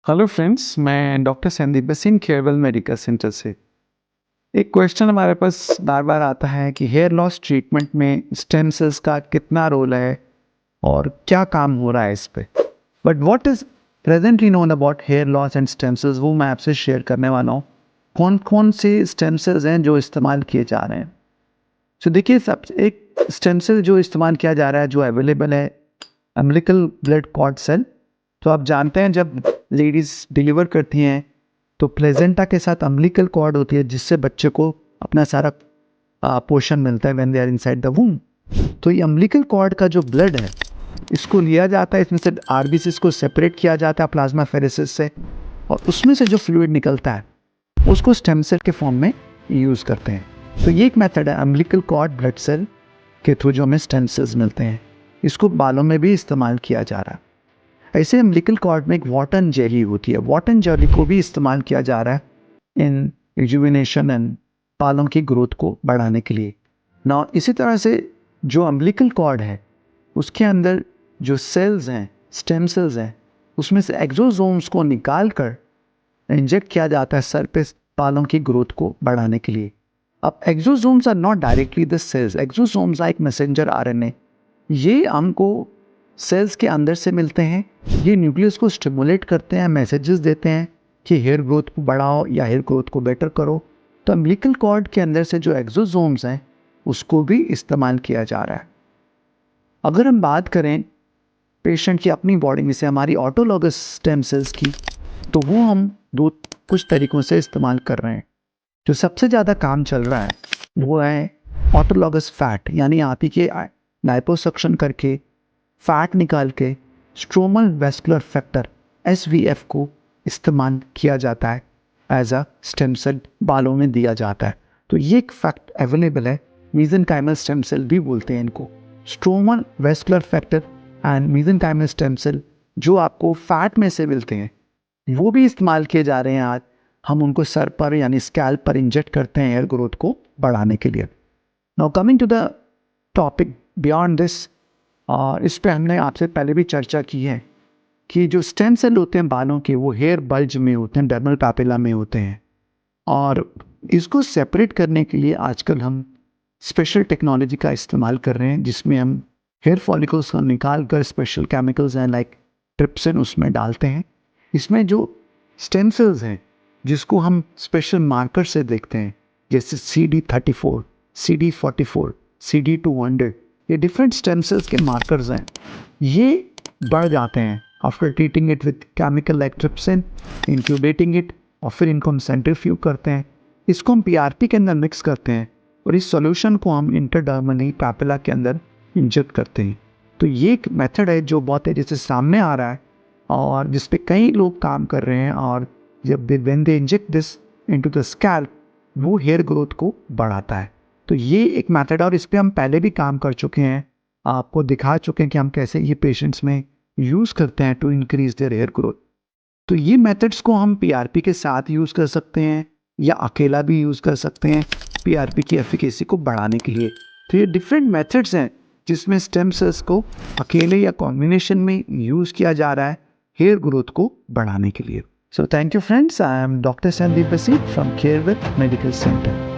Hello friends, मैं doctor Sandeep Bassein Kerala medical centre से। एक क्वेश्चन हमारे पास बार बार आता है कि हेयर लॉस ट्रीटमेंट में स्टेम सेल्स का कितना रोल है और क्या काम हो रहा है इस पे। But what is presently known about hair loss and stem cells, वो मैं आपसे शेयर करने वाला हूँ। कौन कौन से स्टेम सेल्स हैं जो इस्तेमाल किए जा रहे हैं। तो देखिए, सब एक स्टेम सेल जो इस्तेमाल किया जा रहा है, जो अवेलेबल है, अम्बिलिकल ब्लड कॉर्ड सेल। तो आप जानते हैं, जब लेडीज़ डिलीवर करती हैं तो प्लेजेंटा के साथ अम्बिलिकल कॉर्ड होती है, जिससे बच्चे को अपना सारा पोषण मिलता है when they are inside the womb. तो ये अम्बिलिकल कॉर्ड का जो ब्लड है, इसको लिया जाता है, इसमें से आरबीसीज को सेपरेट किया जाता है प्लाज्मा फेरेसिस से, और उसमें से जो फ्लूइड निकलता है उसको स्टेम सेल के फॉर्म में यूज़ करते हैं। तो ये एक मेथड है, अम्बिलिकल कॉर्ड ब्लड सेल के थ्रू जो हमें स्टेम सेल्स मिलते हैं। इसको बालों में भी इस्तेमाल किया जा रहा है। ऐसे अम्बिलिकल कॉर्ड में एक वाटन जेली होती है, वाटन जेली को भी इस्तेमाल किया जा रहा है इन रिजुविनेशन एंड बालों की ग्रोथ को बढ़ाने के लिए। ना इसी तरह से जो अम्बिलिकल कॉर्ड है, उसके अंदर जो सेल्स हैं, स्टेम सेल्स हैं, उसमें से एक्सोसोम्स को निकाल कर इंजेक्ट किया जाता है सर पे बालों की ग्रोथ को बढ़ाने के लिए। अब exosomes are not directly the cells, exosomes are एक मैसेंजर आरएनए। ये हमको सेल्स के अंदर से मिलते हैं। ये न्यूक्लियस को स्टिमुलेट करते हैं, मैसेजेस देते हैं कि हेयर ग्रोथ को बढ़ाओ या हेयर ग्रोथ को बेटर करो। तो अम्बिलिकल कॉर्ड के अंदर से जो एक्सोसोम्स हैं, उसको भी इस्तेमाल किया जा रहा है। अगर हम बात करें पेशेंट की अपनी बॉडी में से हमारी ऑटोलॉगस स्टेम सेल्स की, तो वो हम कुछ तरीकों से इस्तेमाल कर रहे हैं। जो सबसे ज़्यादा काम चल रहा है वो है ऑटोलॉगस फैट, यानी आप ही के लाइपोसक्शन करके फैट निकाल के स्ट्रोमल वेस्कुलर फैक्टर SVF को इस्तेमाल किया जाता है, एज अ स्टेम सेल बालों में दिया जाता है। तो ये एक फैक्ट अवेलेबल है, मीसेंकाइमल स्टेम सेल भी बोलते हैं इनको। Stromal vascular factor and mesenchymal stem cell जो आपको फैट में से मिलते हैं, वो भी इस्तेमाल किए जा रहे हैं। आज हम उनको सर पर यानी स्कैल्प पर इंजेक्ट करते हैं हेयर ग्रोथ को बढ़ाने के लिए। Now coming to the topic beyond this, और इस पे हमने आपसे पहले भी चर्चा की है कि जो स्टेम सेल होते हैं बालों के, वो हेयर बल्ज में होते हैं, डर्मल पैपिला में होते हैं। और इसको सेपरेट करने के लिए आजकल हम स्पेशल टेक्नोलॉजी का इस्तेमाल कर रहे हैं, जिसमें हम हेयर फॉलिकल्स को निकाल कर स्पेशल केमिकल्स हैं लाइक ट्रिप्सिन उसमें डालते हैं। इसमें जो स्टेम सेल्स हैं, जिसको हम स्पेशल मार्कर से देखते हैं, जैसे CD34, CD44, CD200, ये डिफरेंट स्टेम सेल्स के मार्कर्स हैं। ये बढ़ जाते हैं after treating it with chemical like trypsin, incubating it, और फिर इनको हम सेंट्रीफ्यूज करते हैं। इसको हम PRP के अंदर मिक्स करते हैं और इस सॉल्यूशन को हम इंटरडर्मली पैपिला के अंदर इंजेक्ट करते हैं। तो ये एक मेथड है जो बहुत तेज़ी से सामने आ रहा है और जिस पे कई लोग काम कर रहे हैं, और जब when they inject this into the scalp, वो हेयर ग्रोथ को बढ़ाता है। तो ये एक मेथड है और इस पे हम पहले भी काम कर चुके हैं, आपको दिखा चुके हैं कि हम कैसे ये पेशेंट्स में यूज़ करते हैं to increase their hair growth. तो ये मेथड्स को हम PRP के साथ यूज़ कर सकते हैं या अकेला भी यूज़ कर सकते हैं PRP की एफिकेसी को बढ़ाने के लिए। तो ये डिफरेंट मेथड्स हैं जिसमें स्टेम सेल्स को अकेले या कॉम्बिनेशन में यूज़ किया जा रहा है हेयर ग्रोथ को बढ़ाने के लिए। So thank you friends, I am doctor Sandeep बसी फ्रॉम केरल मेडिकल सेंटर।